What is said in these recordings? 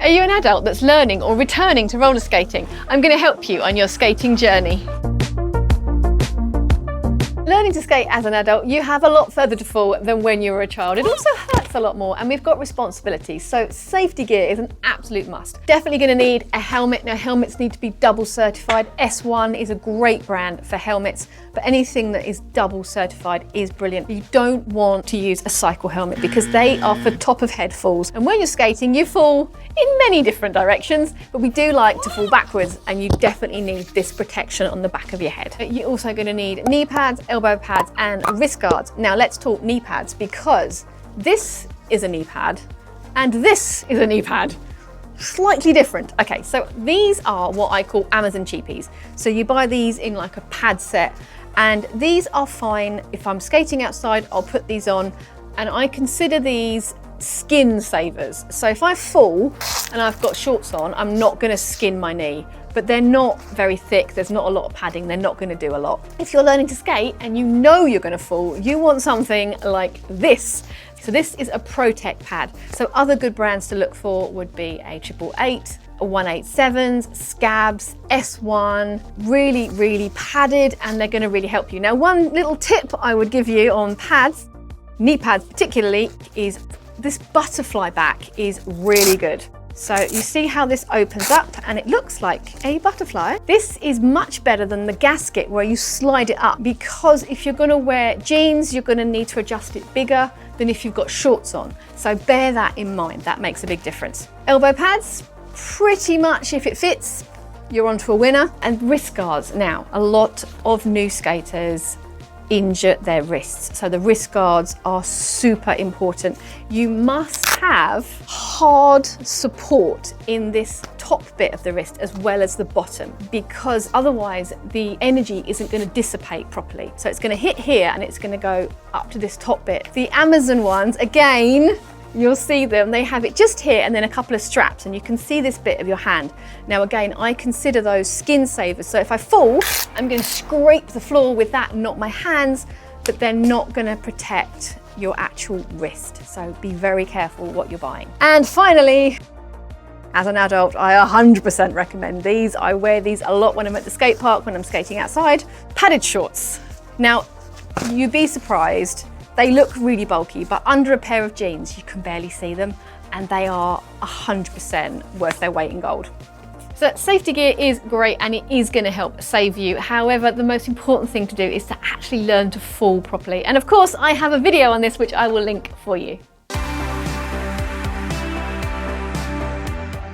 Are you an adult that's learning or returning to roller skating? I'm going to help you on your skating journey. Learning to skate as an adult, you have a lot further to fall than when you were a child. It also hurts a lot more, and we've got responsibilities, so safety gear is an absolute must. Definitely going to need a helmet. Now, helmets need to be double certified. S1 is a great brand for helmets, but anything that is double certified is brilliant. You don't want to use a cycle helmet because they are for top of head falls. And when you're skating, you fall in many different directions, but we do like to fall backwards, and you definitely need this protection on the back of your head. You're also going to need knee pads, elbow pads, and wrist guards. Now let's talk knee pads, because this is a knee pad and this is a knee pad. Slightly different. Okay, so these are what I call Amazon cheapies. So you buy these in like a pad set, and these are fine. If I'm skating outside, I'll put these on, and I consider these skin savers. So if I fall and I've got shorts on, I'm not going to skin my knee, but they're not very thick. There's not a lot of padding. They're not going to do a lot. If you're learning to skate and you know you're going to fall, you want something like this. So this is a Protect pad. So other good brands to look for would be a 888, a 187s, Scabs, S1, really padded, and they're going to really help you. Now, one little tip I would give you on pads, knee pads particularly, is this butterfly back is really good. So you see how this opens up and it looks like a butterfly. This is much better than the gasket where you slide it up, because if you're going to wear jeans, you're going to need to adjust it bigger than if you've got shorts on. So bear that in mind. That makes a big difference. Elbow pads, pretty much if it fits, you're onto a winner. And wrist guards. Now, a lot of new skaters injure their wrists. So the wrist guards are super important. You must have hard support in this top bit of the wrist as well as the bottom, because otherwise the energy isn't going to dissipate properly. So it's going to hit here and it's going to go up to this top bit. The Amazon ones, again, you'll see them, they have it just here and then a couple of straps, and you can see this bit of your hand. Now again, I consider those skin savers. So if I fall, I'm going to scrape the floor with that, not my hands, but they're not going to protect your actual wrist. So be very careful what you're buying. And finally, as an adult, I 100% recommend these. I wear these a lot when I'm at the skate park, when I'm skating outside. Padded shorts. Now, you'd be surprised. They look really bulky, but under a pair of jeans, you can barely see them, and they are 100% worth their weight in gold. So safety gear is great and it is going to help save you. However, the most important thing to do is to actually learn to fall properly. And of course, I have a video on this, which I will link for you.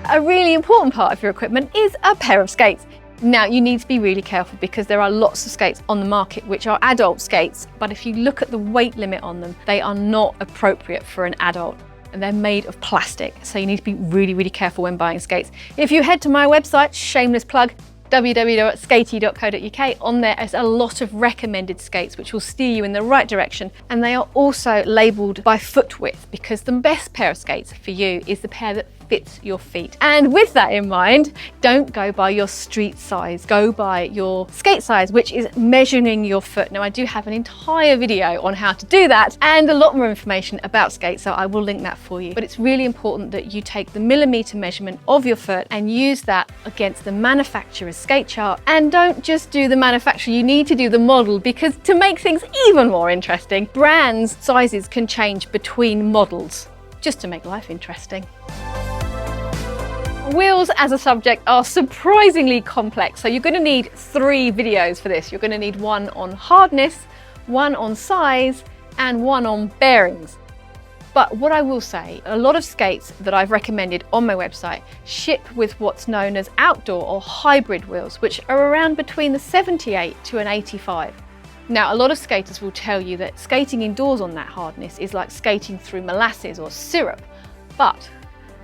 A really important part of your equipment is a pair of skates. Now, you need to be really careful because there are lots of skates on the market which are adult skates, but if you look at the weight limit on them, they are not appropriate for an adult, and they're made of plastic. So you need to be really careful when buying skates. If you head to my website, shameless plug, www.skatie.co.uk, on there is a lot of recommended skates which will steer you in the right direction, and they are also labelled by foot width, because the best pair of skates for you is the pair that fits your feet. And with that in mind, don't go by your street size, go by your skate size, which is measuring your foot. Now, I do have an entire video on how to do that and a lot more information about skates, so I will link that for you. But it's really important that you take the millimetre measurement of your foot and use that against the manufacturer's skate chart, and don't just do the manufacturer, you need to do the model, because to make things even more interesting, brands' sizes can change between models, just to make life interesting. Wheels as a subject are surprisingly complex, so you're going to need 3 videos for this. You're going to need one on hardness, one on size, and one on bearings. But what I will say, a lot of skates that I've recommended on my website ship with what's known as outdoor or hybrid wheels, which are around between the 78 to an 85. Now, a lot of skaters will tell you that skating indoors on that hardness is like skating through molasses or syrup, but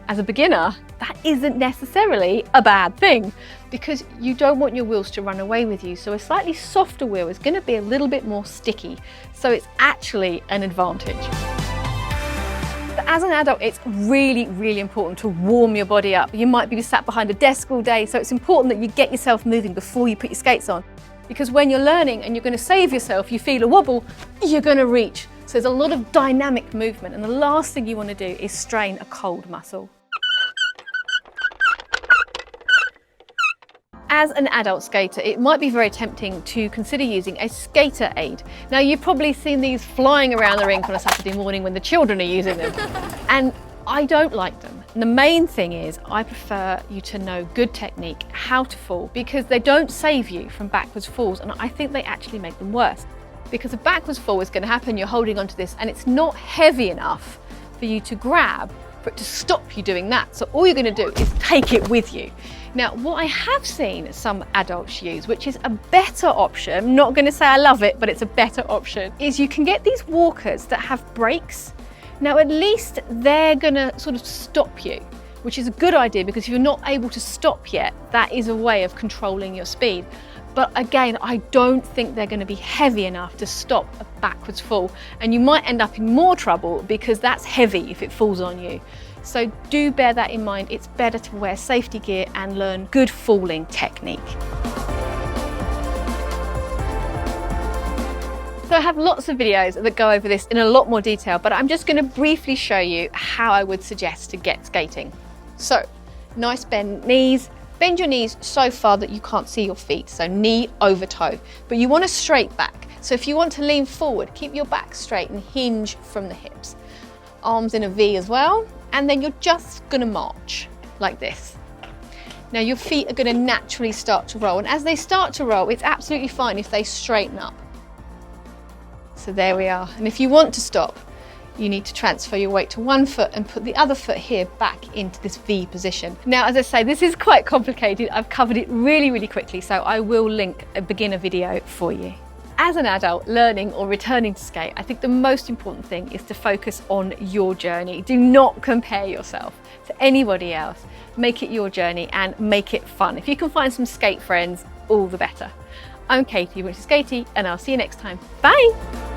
as a beginner, that isn't necessarily a bad thing, because you don't want your wheels to run away with you. So a slightly softer wheel is going to be a little bit more sticky. So it's actually an advantage. But as an adult, it's really important to warm your body up. You might be sat behind a desk all day, so it's important that you get yourself moving before you put your skates on. Because when you're learning and you're going to save yourself, you feel a wobble, you're going to reach. So there's a lot of dynamic movement, and the last thing you want to do is strain a cold muscle. as an adult skater, it might be very tempting to consider using a skater aid. Now, you've probably seen these flying around the rink on a Saturday morning when the children are using them. And I don't like them. And the main thing is I prefer you to know good technique, how to fall, because they don't save you from backwards falls, and I think they actually make them worse. Because a backwards fall is going to happen, you're holding onto this and it's not heavy enough for you to grab for it to stop you doing that. So all you're going to do is take it with you. Now, what I have seen some adults use, which is a better option, I'm not going to say I love it, but it's a better option, is you can get these walkers that have brakes. Now, at least they're going to sort of stop you, which is a good idea, because if you're not able to stop yet, that is a way of controlling your speed. But again, I don't think they're going to be heavy enough to stop a backwards fall. And you might end up in more trouble because that's heavy if it falls on you. So do bear that in mind. It's better to wear safety gear and learn good falling technique. So I have lots of videos that go over this in a lot more detail, but I'm just going to briefly show you how I would suggest to get skating. So, nice bend knees. Bend your knees so far that you can't see your feet, so knee over toe. But you want a straight back. So if you want to lean forward, keep your back straight and hinge from the hips. Arms in a V as well, and then you're just going to march like this. Now your feet are going to naturally start to roll, and as they start to roll, it's absolutely fine if they straighten up. So there we are. And if you want to stop, you need to transfer your weight to one foot and put the other foot here back into this V position. Now, as I say, this is quite complicated. I've covered it really, really quickly, so I will link a beginner video for you. As an adult learning or returning to skate, I think the most important thing is to focus on your journey. Do not compare yourself to anybody else. Make it your journey and make it fun. If you can find some skate friends, all the better. I'm Katie, which is Skatie, and I'll see you next time. Bye!